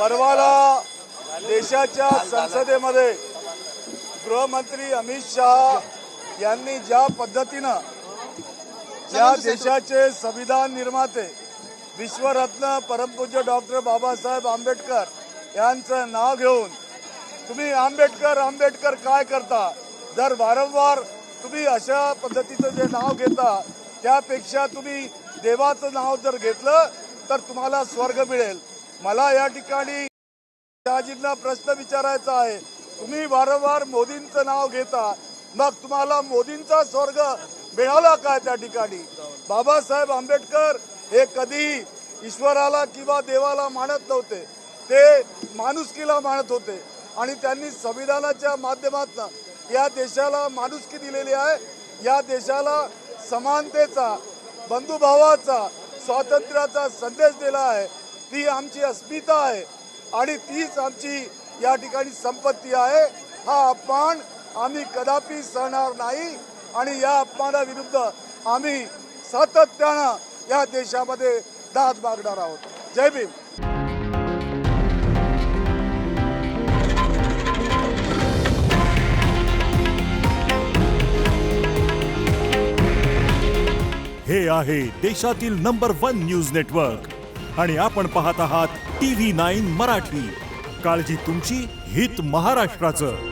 परवाला देशाच्या संसदेमध्ये गृहमंत्री अमित शहा यांनी ज्या पद्धतीनं या देशाचे संविधान निर्माते विश्वरत्न परमपूज्य डॉक्टर बाबासाहेब आंबेडकर यांचं नाव घेऊन तुम्ही आंबेडकर आंबेडकर काय करता, जर वारंवार तुम्ही अशा पद्धतीचं जे नाव घेता त्यापेक्षा तुम्ही देवाचं नाव जर घेतलं तर तुम्हाला स्वर्ग मिळेल. मला या ठिकाणी शहाजींना प्रश्न विचारायचा आहे, तुम्ही वारंवार मोदींचं नाव घेता, मग तुम्हाला मोदींचा स्वर्ग मिळाला काय? त्या ठिकाणी बाबासाहेब आंबेडकर हे कधी ईश्वराला किंवा देवाला मानत नव्हते, ते माणुसकीला मानत होते आणि त्यांनी संविधानाच्या माध्यमातून या देशाला माणुसकी दिलेली आहे. या देशाला समानतेचा, बंधुभावाचा, स्वातंत्र्याचा संदेश दिला आहे. ती आमची अस्मिता आहे आणि तीच आमची या ठिकाणी संपत्ती आहे. हा अपमान आम्ही कदापि सहणार नाही आणि या अपमानाविरुद्ध आम्ही सातत्यानं या देशामध्ये दाद मागणार आहोत. जय भीम. हे आहे देशातील नंबर 1 न्यूज नेटवर्क आणि आपण पाहत आहात TV9 मराठी. काळजी तुमची, हित महाराष्ट्राचं.